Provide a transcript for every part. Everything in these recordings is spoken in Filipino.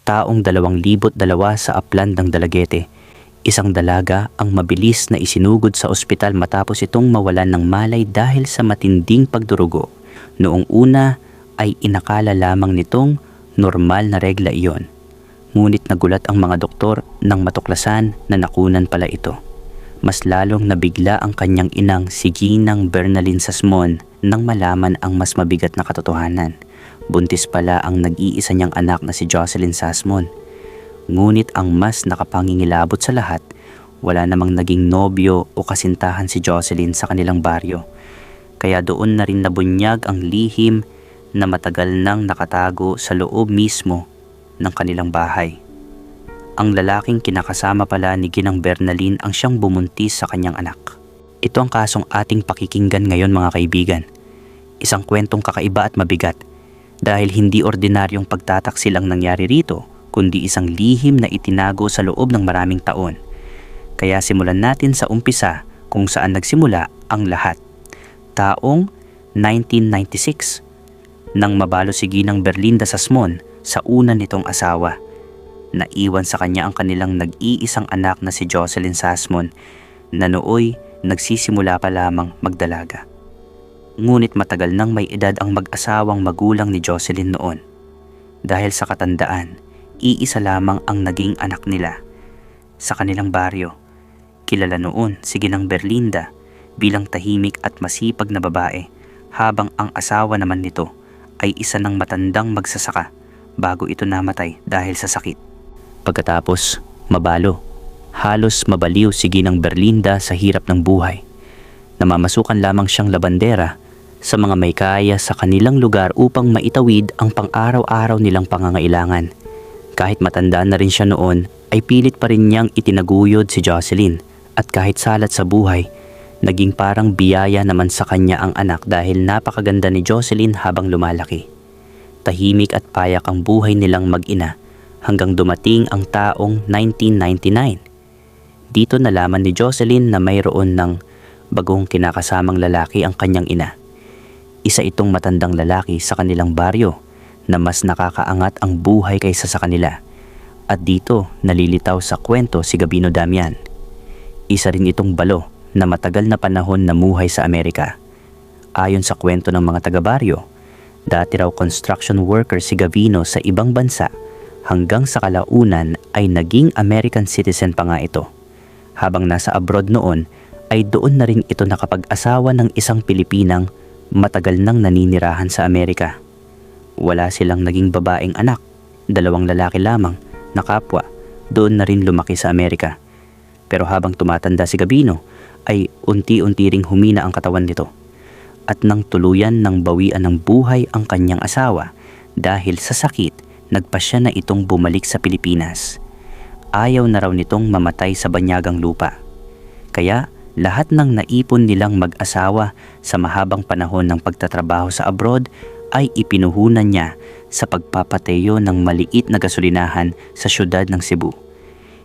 taong 2002 sa Upland ng Dalagete. Isang dalaga ang mabilis na isinugod sa ospital matapos itong mawalan ng malay dahil sa matinding pagdurugo. Noong una ay inakala lamang nitong normal na regla iyon. Ngunit nagulat ang mga doktor nang matuklasan na nakunan pala ito. Mas lalong nabigla ang kanyang inang si Ginang Bernalyn Sasmon nang malaman ang mas mabigat na katotohanan. Buntis pala ang nag-iisa niyang anak na si Jocelyn Sasmon. Ngunit ang mas nakapangingilabot sa lahat, wala namang naging nobyo o kasintahan si Jocelyn sa kanilang baryo. Kaya doon na rin nabunyag ang lihim na matagal nang nakatago sa loob mismo ng kanilang bahay. Ang lalaking kinakasama pala ni Ginang Bernalyn ang siyang bumuntis sa kanyang anak. Ito ang kasong ating pakikinggan ngayon mga kaibigan. Isang kwentong kakaiba at mabigat dahil hindi ordinaryong pagtataksil ang nangyari rito, kundi isang lihim na itinago sa loob ng maraming taon. Kaya simulan natin sa umpisa kung saan nagsimula ang lahat. Taong 1996, nang mabalo si Ginang Berlinda Sasmon sa una nitong asawa. Naiwan sa kanya ang kanilang nag-iisang anak na si Jocelyn Sasmon na nooy nagsisimula pa lamang magdalaga. Ngunit matagal nang may edad ang mag-asawang magulang ni Jocelyn noon. Dahil sa katandaan, iisa lamang ang naging anak nila. Sa kanilang baryo, kilala noon si Ginang Berlinda bilang tahimik at masipag na babae, habang ang asawa naman nito ay isa ng matandang magsasaka bago ito namatay dahil sa sakit. Pagkatapos, mabalo, halos mabaliw si Ginang Berlinda sa hirap ng buhay. Namamasukan lamang siyang labandera sa mga may kaya sa kanilang lugar upang maitawid ang pang-araw-araw nilang pangangailangan. Kahit matanda na rin siya noon, ay pilit pa rin niyang itinaguyod si Jocelyn, at kahit salat sa buhay, naging parang biyaya naman sa kanya ang anak dahil napakaganda ni Jocelyn habang lumalaki. Tahimik at payak ang buhay nilang mag-ina hanggang dumating ang taong 1999. Dito nalaman ni Jocelyn na mayroon ng bagong kinakasamang lalaki ang kanyang ina. Isa itong matandang lalaki sa kanilang baryo na mas nakakaangat ang buhay kaysa sa kanila. At dito nalilitaw sa kwento si Gabino Damian. Isa rin itong balo na matagal na panahon namuhay sa Amerika. Ayon sa kwento ng mga taga-baryo, dati raw construction worker si Gavino sa ibang bansa hanggang sa kalaunan ay naging American citizen pa nga ito. Habang nasa abroad noon ay doon na rin ito nakapag-asawa ng isang Pilipinang matagal nang naninirahan sa Amerika. Wala silang naging babaeng anak, 2 lalaki lamang na kapwa, doon na rin lumaki sa Amerika. Pero habang tumatanda si Gabino ay unti-unti ring humina ang katawan nito. At nang tuluyan ng bawian ng buhay ang kanyang asawa dahil sa sakit, nagpasya na itong bumalik sa Pilipinas. Ayaw na raw nitong mamatay sa banyagang lupa. Kaya lahat ng naipon nilang mag-asawa sa mahabang panahon ng pagtatrabaho sa abroad ay ipinuhunan niya sa pagpapateyo ng maliit na gasolinahan sa syudad ng Cebu.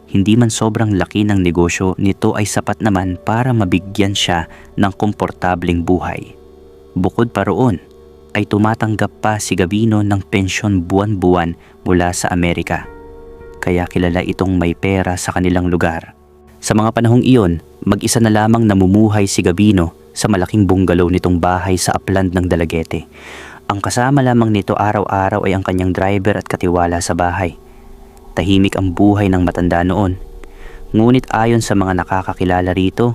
Hindi man sobrang laki ng negosyo, nito ay sapat naman para mabigyan siya ng komportableng buhay. Bukod pa roon, ay tumatanggap pa si Gabino ng pensyon buwan-buwan mula sa Amerika. Kaya kilala itong may pera sa kanilang lugar. Sa mga panahong iyon, mag-isa na lamang namumuhay si Gabino sa malaking bungalow nitong bahay sa Upland ng Dalagete. Ang kasama lamang nito araw-araw ay ang kanyang driver at katiwala sa bahay. Tahimik ang buhay ng matanda noon. Ngunit ayon sa mga nakakakilala rito,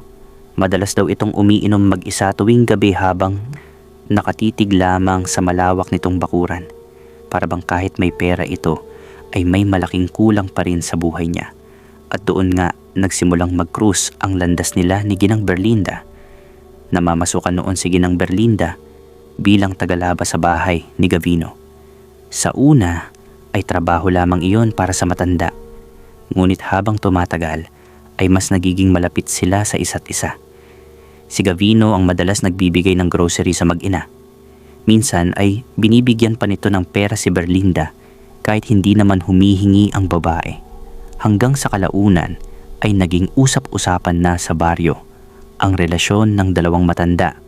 madalas daw itong umiinom mag-isa tuwing gabi habang nakatitig lamang sa malawak nitong bakuran. Para bang kahit may pera ito, ay may malaking kulang pa rin sa buhay niya. At doon nga nagsimulang mag-cruise ang landas nila ni Ginang Berlinda. Namamasukan noon si Ginang Berlinda bilang tagalaba sa bahay ni Gavino. Sa una ay trabaho lamang iyon para sa matanda. Ngunit habang tumatagal ay mas nagiging malapit sila sa isa't isa. Si Gavino ang madalas nagbibigay ng grocery sa mag-ina. Minsan ay binibigyan pa nito ng pera si Berlinda kahit hindi naman humihingi ang babae. Hanggang sa kalaunan ay naging usap-usapan na sa baryo ang relasyon ng dalawang matanda.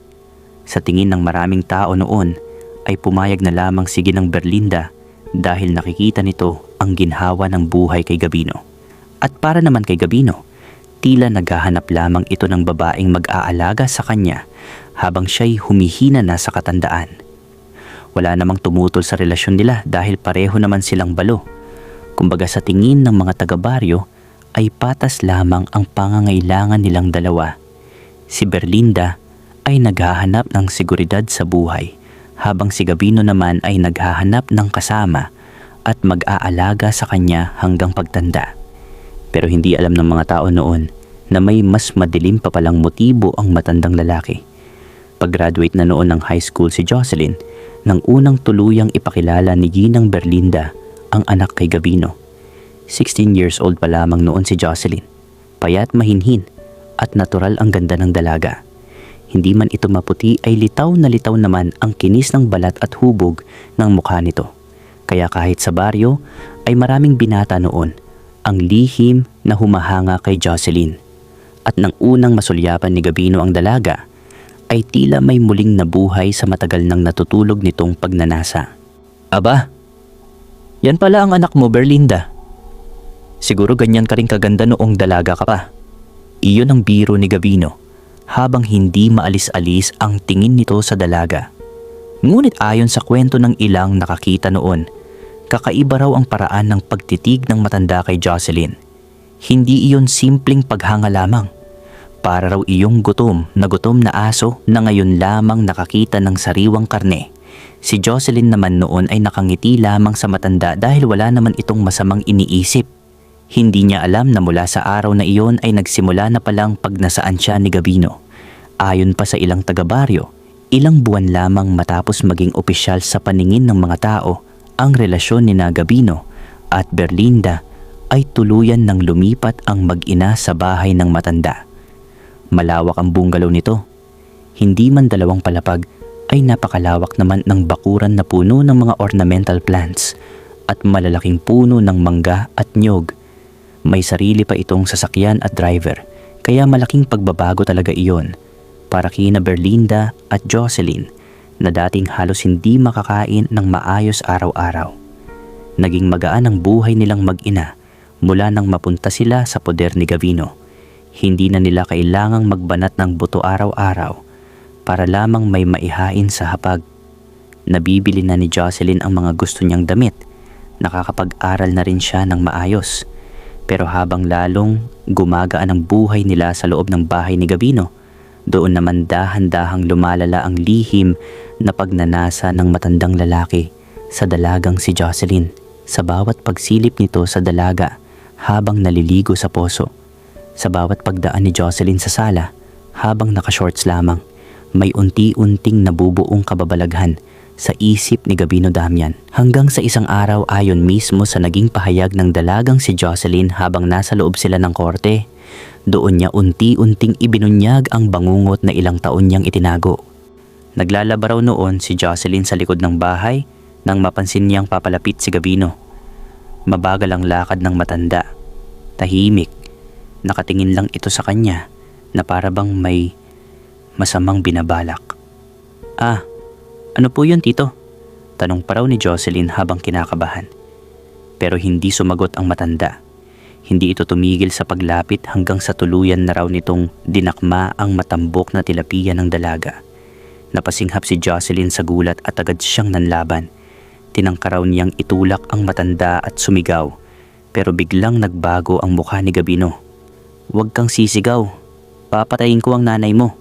Sa tingin ng maraming tao noon ay pumayag na lamang si Ginang Berlinda dahil nakikita nito ang ginhawa ng buhay kay Gabino. At para naman kay Gabino, tila naghahanap lamang ito ng babaeng mag-aalaga sa kanya habang siya'y humihina na sa katandaan. Wala namang tumutol sa relasyon nila dahil pareho naman silang balo. Kumbaga sa tingin ng mga taga-baryo ay patas lamang ang pangangailangan nilang dalawa. Si Berlinda ay naghahanap ng seguridad sa buhay habang si Gabino naman ay naghahanap ng kasama at mag-aalaga sa kanya hanggang pagtanda. Pero hindi alam ng mga tao noon na may mas madilim pa palang motibo ang matandang lalaki. Pag-graduate na noon ng high school si Jocelyn, nang unang tuluyang ipakilala ni Ginang Berlinda ang anak kay Gabino. 16 years old pa lamang noon si Jocelyn. Payat mahinhin at natural ang ganda ng dalaga. Hindi man ito maputi ay litaw naman ang kinis ng balat at hubog ng mukha nito. Kaya kahit sa baryo ay maraming binata noon ang lihim na humahanga kay Jocelyn. At nang unang masulyapan ni Gabino ang dalaga, ay tila may muling nabuhay sa matagal nang natutulog nitong pagnanasa. Aba, yan pala ang anak mo, Berlinda. Siguro ganyan ka rin kaganda noong dalaga ka pa. Iyon ang biro ni Gabino habang hindi maalis-alis ang tingin nito sa dalaga. Ngunit ayon sa kwento ng ilang nakakita noon, kakaiba raw ang paraan ng pagtitig ng matanda kay Jocelyn. Hindi iyon simpleng paghanga lamang. Para raw iyong gutom na aso na ngayon lamang nakakita ng sariwang karne. Si Jocelyn naman noon ay nakangiti lamang sa matanda dahil wala naman itong masamang iniisip. Hindi niya alam na mula sa araw na iyon ay nagsimula na palang pagnasaan siya ni Gabino. Ayon pa sa ilang taga-baryo, ilang buwan lamang matapos maging opisyal sa paningin ng mga tao ang relasyon ni Gabino at Berlinda ay tuluyan ng lumipat ang mag-ina sa bahay ng matanda. Malawak ang bungalow nito. Hindi man 2 palapag ay napakalawak naman ng bakuran na puno ng mga ornamental plants at malalaking puno ng mangga at nyog. May sarili pa itong sasakyan at driver, kaya malaking pagbabago talaga iyon para kina Berlinda at Jocelyn na dating halos hindi makakain ng maayos araw-araw. Naging magaan ang buhay nilang mag-ina mula nang mapunta sila sa poder ni Gabino. Hindi na nila kailangang magbanat ng buto araw-araw para lamang may maihain sa hapag. Nabibili na ni Jocelyn ang mga gusto niyang damit. Nakakapag-aral na rin siya ng maayos. Pero habang lalong gumagaan ang buhay nila sa loob ng bahay ni Gabino, doon naman dahan-dahang lumalala ang lihim na pagnanasa ng matandang lalaki sa dalagang si Jocelyn sa bawat pagsilip nito sa dalaga habang naliligo sa poso. Sa bawat pagdaan ni Jocelyn sa sala, habang naka-shorts lamang, may unti-unting nabubuong kababalaghan sa isip ni Gabino Damian. Hanggang sa isang araw ayon mismo sa naging pahayag ng dalagang si Jocelyn habang nasa loob sila ng korte, doon niya unti-unting ibinunyag ang bangungot na ilang taon niyang itinago. Naglalaba raw noon si Jocelyn sa likod ng bahay nang mapansin niyang papalapit si Gabino. Mabagal ang lakad ng matanda. Tahimik. Nakatingin lang ito sa kanya na para bang may masamang binabalak. Ah, ano po yun, tito? Tanong pa raw ni Jocelyn habang kinakabahan. Pero hindi sumagot ang matanda. Hindi ito tumigil sa paglapit hanggang sa tuluyan na raw nitong dinakma ang matambok na tilapiya ng dalaga. Napasinghap si Jocelyn sa gulat at agad siyang nanlaban. Tinangka raw niyang itulak ang matanda at sumigaw. Pero biglang nagbago ang mukha ni Gabino. Huwag kang sisigaw. Papatayin ko ang nanay mo.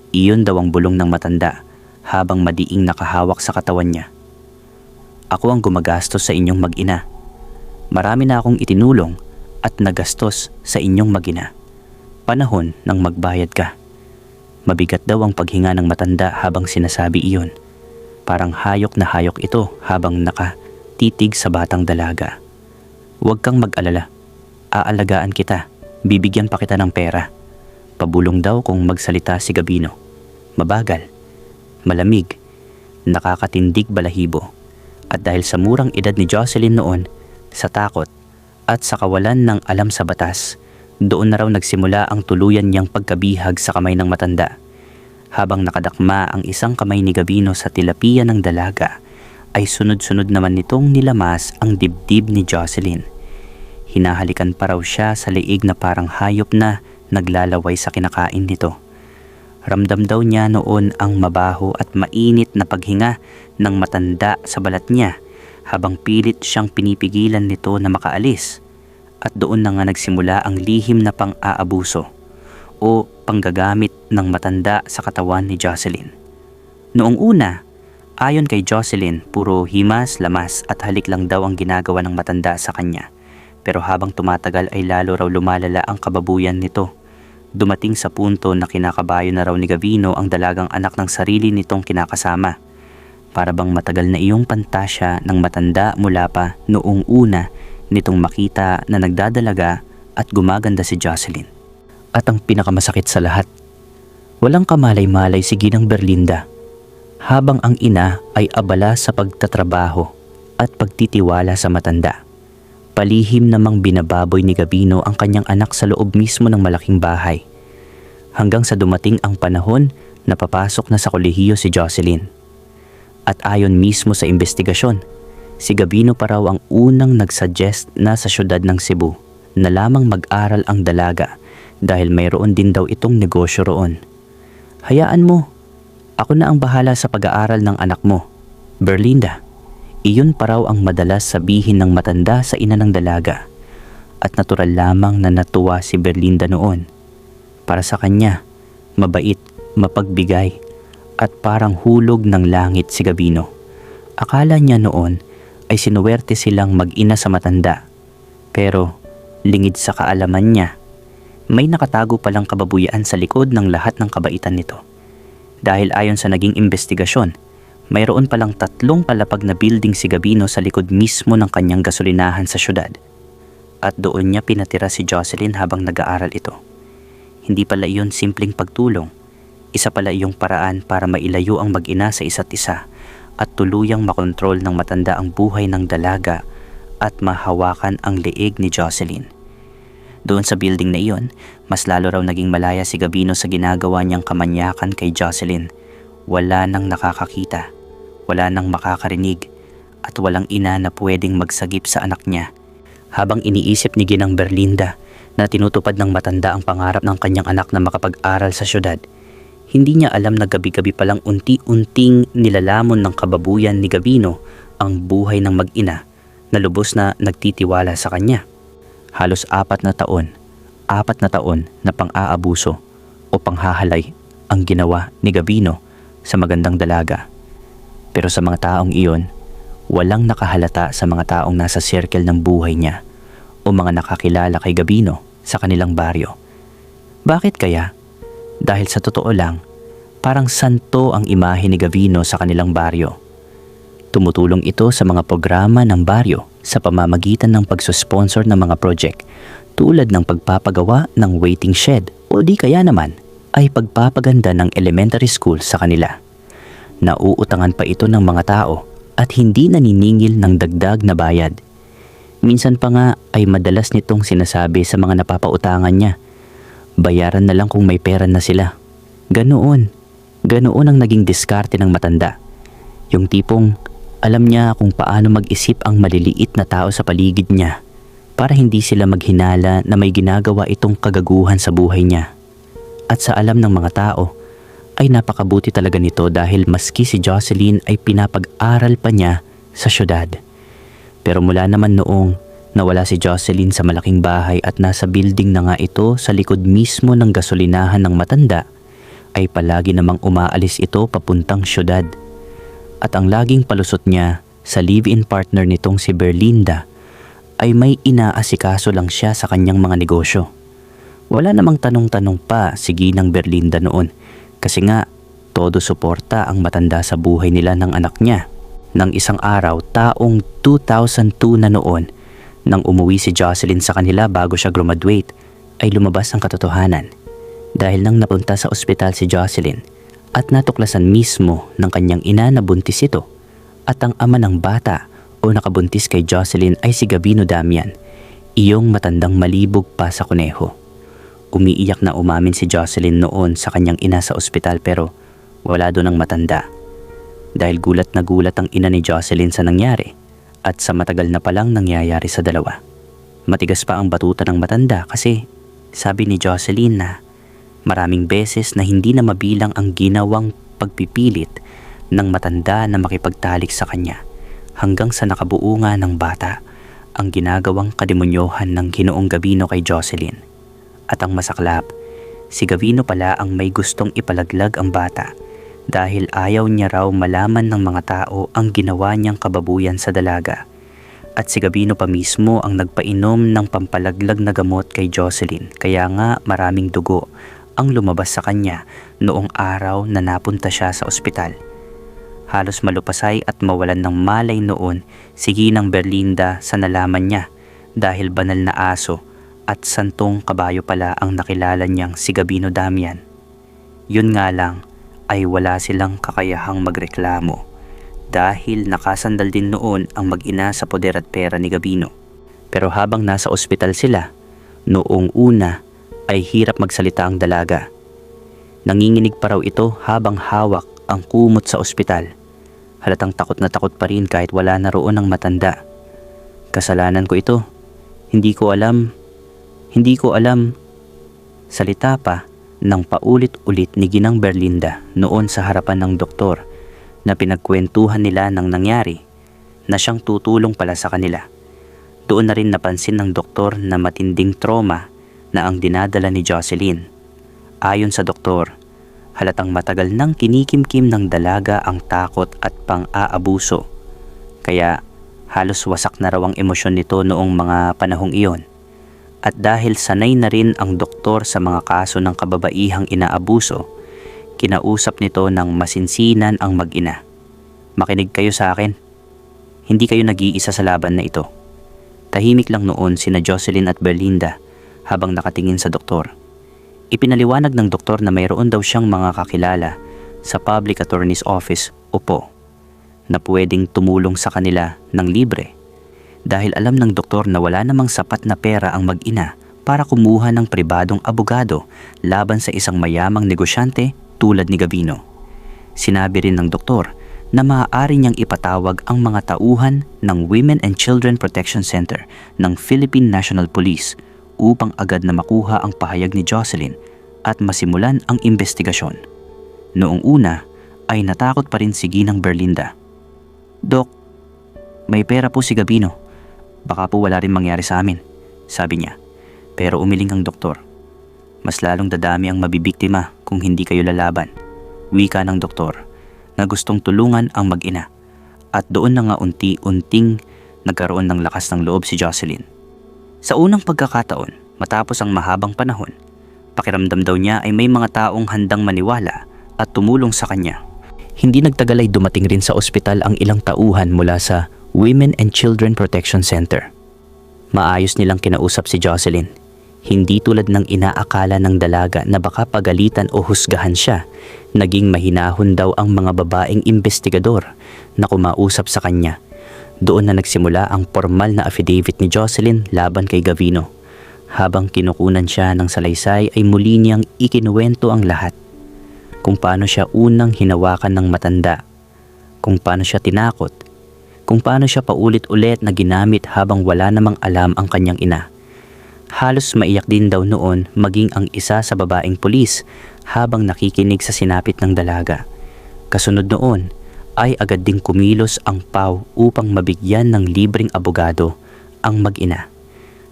Iyon daw ang bulong ng matanda habang madiing nakahawak sa katawan niya. Ako ang gumagastos sa inyong mag-ina. Marami na akong itinulong at nagastos sa inyong mag-ina. Panahon ng magbayad ka. Mabigat daw ang paghinga ng matanda habang sinasabi iyon. Parang hayok na hayok ito habang nakatitig sa batang dalaga. Huwag kang mag-alala. Aalagaan kita. Bibigyan pa kita ng pera. Pabulong daw kung magsalita si Gabino. Mabagal, malamig, nakakatindig balahibo. At dahil sa murang edad ni Jocelyn noon, sa takot at sa kawalan ng alam sa batas, doon na raw nagsimula ang tuluyan niyang pagkabihag sa kamay ng matanda. Habang nakadakma ang isang kamay ni Gabino sa tilapiya ng dalaga, ay sunod-sunod naman nitong nilamas ang dibdib ni Jocelyn. Hinahalikan pa raw siya sa liig na parang hayop na naglalaway sa kinakain nito. Ramdam daw niya noon ang mabaho at mainit na paghinga ng matanda sa balat niya habang pilit siyang pinipigilan nito na makaalis. At doon na nga nagsimula ang lihim na pang-aabuso o panggagamit ng matanda sa katawan ni Jocelyn. Noong una, ayon kay Jocelyn, puro himas, lamas at halik lang daw ang ginagawa ng matanda sa kanya. Pero habang tumatagal ay lalo raw lumalala ang kababuyan nito. Dumating sa punto na kinakabayo na raw ni Gavino ang dalagang anak ng sarili nitong kinakasama. Para bang matagal na iyong pantasya ng matanda mula pa noong una nitong makita na nagdadalaga at gumaganda si Jocelyn. At ang pinakamasakit sa lahat, walang kamalay-malay si Ginang Berlinda habang ang ina ay abala sa pagtatrabaho at pagtitiwala sa matanda. Palihim namang binababoy ni Gavino ang kanyang anak sa loob mismo ng malaking bahay. Hanggang sa dumating ang panahon na papasok na sa kolehiyo si Jocelyn. At ayon mismo sa investigasyon, si Gavino pa raw ang unang nagsuggest na sa syudad ng Cebu na lamang mag-aral ang dalaga dahil mayroon din daw itong negosyo roon. Hayaan mo, ako na ang bahala sa pag-aaral ng anak mo, Berlinda. Iyon pa raw ang madalas sabihin ng matanda sa ina ng dalaga. At natural lamang na natuwa si Berlinda noon. Para sa kanya, mabait, mapagbigay, at parang hulog ng langit si Gavino. Akala niya noon ay sinuwerte silang mag-ina sa matanda. Pero lingid sa kaalaman niya, may nakatago palang kababuyan sa likod ng lahat ng kabaitan nito. Dahil ayon sa naging investigasyon, mayroon palang 3 palapag na building si Gavino sa likod mismo ng kanyang gasolinahan sa syudad. At doon niya pinatira si Jocelyn habang nag-aaral ito. Hindi pala iyon simpleng pagtulong. Isa pala iyong paraan para mailayo ang mag-ina sa isa't isa at tuluyang makontrol ng matanda ang buhay ng dalaga at mahawakan ang leeg ni Jocelyn. Doon sa building na iyon, mas lalo raw naging malaya si Gavino sa ginagawa niyang kamanyakan kay Jocelyn. Wala nang nakakakita, wala nang makakarinig, at walang ina na pwedeng magsagip sa anak niya. Habang iniisip ni Ginang Berlinda na tinutupad ng matanda ang pangarap ng kanyang anak na makapag-aral sa syudad, hindi niya alam na gabi-gabi palang unti-unting nilalamon ng kababuyan ni Gavino ang buhay ng mag-ina na lubos na nagtitiwala sa kanya. Halos 4 na taon na pang-aabuso o panghahalay ang ginawa ni Gavino sa magandang dalaga. Pero sa mga taong iyon, walang nakahalata sa mga taong nasa circle ng buhay niya o mga nakakilala kay Gavino sa kanilang baryo. Bakit kaya? Dahil sa totoo lang, parang santo ang imahe ni Gavino sa kanilang baryo. Tumutulong ito sa mga programa ng baryo sa pamamagitan ng pagsusponsor ng mga project tulad ng pagpapagawa ng waiting shed o di kaya naman ay pagpapaganda ng elementary school sa kanila. Nauutangan pa ito ng mga tao at hindi naniningil ng dagdag na bayad. Minsan pa nga ay madalas nitong sinasabi sa mga napapautangan niya, bayaran na lang kung may pera na sila. Ganoon ang naging diskarte ng matanda. Yung tipong alam niya kung paano mag-isip ang maliliit na tao sa paligid niya para hindi sila maghinala na may ginagawa itong kagaguhan sa buhay niya. At sa alam ng mga tao, ay napakabuti talaga nito dahil maski si Jocelyn ay pinapag-aral pa niya sa syudad. Pero mula naman noong nawala si Jocelyn sa malaking bahay at nasa building na nga ito sa likod mismo ng gasolinahan ng matanda, ay palagi namang umaalis ito papuntang syudad. At ang laging palusot niya sa live-in partner nitong si Berlinda ay may inaasikaso lang siya sa kanyang mga negosyo. Wala namang tanong-tanong pa si Ginang Berlinda noon kasi nga todo suporta ang matanda sa buhay nila ng anak niya. Nang isang araw taong 2002 na noon, nang umuwi si Jocelyn sa kanila bago siya graduate, ay lumabas ang katotohanan. Dahil nang napunta sa ospital si Jocelyn at natuklasan mismo ng kanyang ina na buntis ito at ang ama ng bata o nakabuntis kay Jocelyn ay si Gavino Damian, iyong matandang malibog pa sa kuneho. Umiiyak na umamin si Jocelyn noon sa kanyang ina sa ospital pero wala doon ang matanda. dahil gulat na gulat ang ina ni Jocelyn sa nangyari at sa matagal na palang nangyayari sa dalawa. Matigas pa ang batuta ng matanda kasi sabi ni Jocelyn na maraming beses na hindi na mabilang ang ginawang pagpipilit ng matanda na makipagtalik sa kanya hanggang sa nakabuo nga ng bata ang ginagawang kademonyohan ng Ginoong Gabino kay Jocelyn. At ang masaklap, si Gavino pala ang may gustong ipalaglag ang bata dahil ayaw niya raw malaman ng mga tao ang ginawa niyang kababuyan sa dalaga. At si Gavino pa mismo ang nagpainom ng pampalaglag na gamot kay Jocelyn, kaya nga maraming dugo ang lumabas sa kanya noong araw na napunta siya sa ospital. Halos malupasay at mawalan ng malay noon si Ginang Berlinda sa nalaman niya dahil banal na aso at santong kabayo pala ang nakilala niyang si Gabino Damian. Yun nga lang ay wala silang kakayahang magreklamo dahil nakasandal din noon ang mag-ina sa poder at pera ni Gabino. Pero habang nasa ospital sila, noong una ay hirap magsalita ang dalaga. Nanginginig pa raw ito habang hawak ang kumot sa ospital. Halatang takot na takot pa rin kahit wala na roon ang matanda. Kasalanan ko ito. Hindi ko alam. Salita pa ng paulit-ulit ni Ginang Berlinda noon sa harapan ng doktor na pinagkwentuhan nila ng nangyari na siyang tutulong pala sa kanila. Doon na rin napansin ng doktor na matinding trauma na ang dinadala ni Jocelyn. Ayon sa doktor, halatang matagal nang kinikimkim ng dalaga ang takot at pang-aabuso. Kaya halos wasak na raw ang emosyon nito noong mga panahong iyon. At dahil sanay na rin ang doktor sa mga kaso ng kababaihang inaabuso, kinausap nito ng masinsinan ang mag-ina. Makinig kayo sa akin. Hindi kayo nag-iisa sa laban na ito. Tahimik lang noon sina Jocelyn at Berlinda habang nakatingin sa doktor. Ipinaliwanag ng doktor na mayroon daw siyang mga kakilala sa Public Attorney's Office o PO na pwedeng tumulong sa kanila ng libre. Dahil alam ng doktor na wala namang sapat na pera ang mag-ina para kumuha ng pribadong abogado laban sa isang mayamang negosyante tulad ni Gabino. Sinabi rin ng doktor na maaari niyang ipatawag ang mga tauhan ng Women and Children Protection Center ng Philippine National Police upang agad na makuha ang pahayag ni Jocelyn at masimulan ang investigasyon. Noong una ay natakot pa rin si Ginang Berlinda. "Dok, may pera po si Gabino. Baka po wala rin mangyari sa amin," sabi niya. Pero umiling ang doktor. "Mas lalong dadami ang mabibiktima kung hindi kayo lalaban," wika ng doktor na gustong tulungan ang mag-ina. At doon na nga unti-unting nagkaroon ng lakas ng loob si Jocelyn. Sa unang pagkakataon, matapos ang mahabang panahon, pakiramdam daw niya ay may mga taong handang maniwala at tumulong sa kanya. Hindi nagtagal ay dumating rin sa ospital ang ilang tauhan mula sa Women and Children Protection Center. Maayos nilang kinausap si Jocelyn. Hindi tulad ng inaakala ng dalaga na baka pagalitan o husgahan siya. Naging mahinahon daw ang mga babaeng investigador na kumausap sa kanya. Doon na nagsimula ang formal na affidavit ni Jocelyn laban kay Gavino. Habang kinukunan siya ng salaysay ay muli niyang ikinuwento ang lahat. Kung paano siya unang hinawakan ng matanda, kung paano siya tinakot, kung paano siya paulit-ulit na ginamit habang wala namang alam ang kanyang ina. Halos maiyak din daw noon maging ang isa sa babaeng pulis habang nakikinig sa sinapit ng dalaga. Kasunod noon ay agad ding kumilos ang PAW upang mabigyan ng libreng abogado ang mag-ina.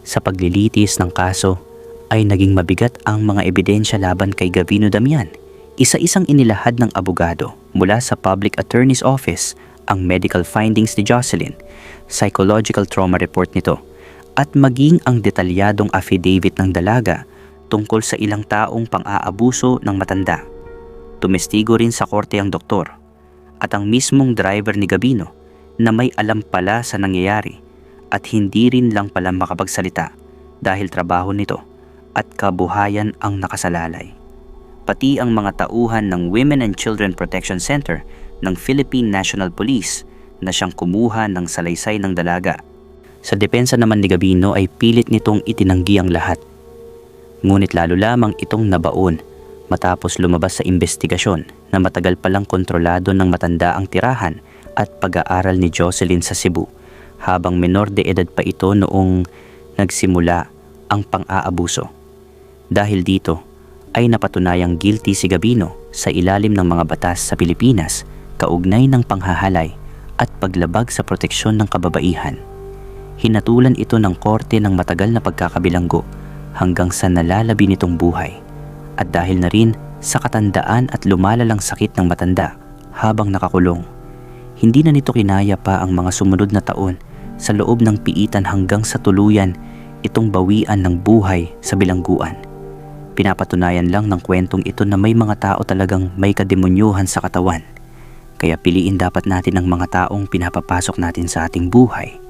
Sa paglilitis ng kaso ay naging mabigat ang mga ebidensya laban kay Gavino Damian. Isa-isang inilahad ng abogado mula sa Public Attorney's Office ang medical findings ni Jocelyn, psychological trauma report nito, at maging ang detalyadong affidavit ng dalaga tungkol sa ilang taong pang-aabuso ng matanda. Tumestigo rin sa korte ang doktor at ang mismong driver ni Gabino na may alam pala sa nangyayari at hindi rin lang pala makapagsalita dahil trabaho nito at kabuhayan ang nakasalalay. Pati ang mga tauhan ng Women and Children Protection Center ng Philippine National Police na siyang kumuha ng salaysay ng dalaga. Sa depensa naman ni Gabino ay pilit nitong itinanggi ang lahat. Ngunit lalo lamang itong nabaon Matapos lumabas sa investigasyon na matagal palang kontrolado ng matanda ang tirahan at pag-aaral ni Jocelyn sa Cebu, habang menor de edad pa ito noong nagsimula ang pang-aabuso. Dahil dito ay napatunayang guilty si Gabino sa ilalim ng mga batas sa Pilipinas kaugnay ng panghahalay at paglabag sa proteksyon ng kababaihan. Hinatulan ito ng korte ng matagal na pagkakabilanggo hanggang sa nalalabi nitong buhay, at dahil na rin sa katandaan at lumalalang sakit ng matanda habang nakakulong. Hindi na nito kinaya pa ang mga sumunod na taon sa loob ng piitan hanggang sa tuluyan itong bawian ng buhay sa bilangguan. Pinapatunayan lang ng kwentong ito na may mga tao talagang may kademonyuhan sa katawan. Kaya piliin dapat natin ang mga taong pinapapasok natin sa ating buhay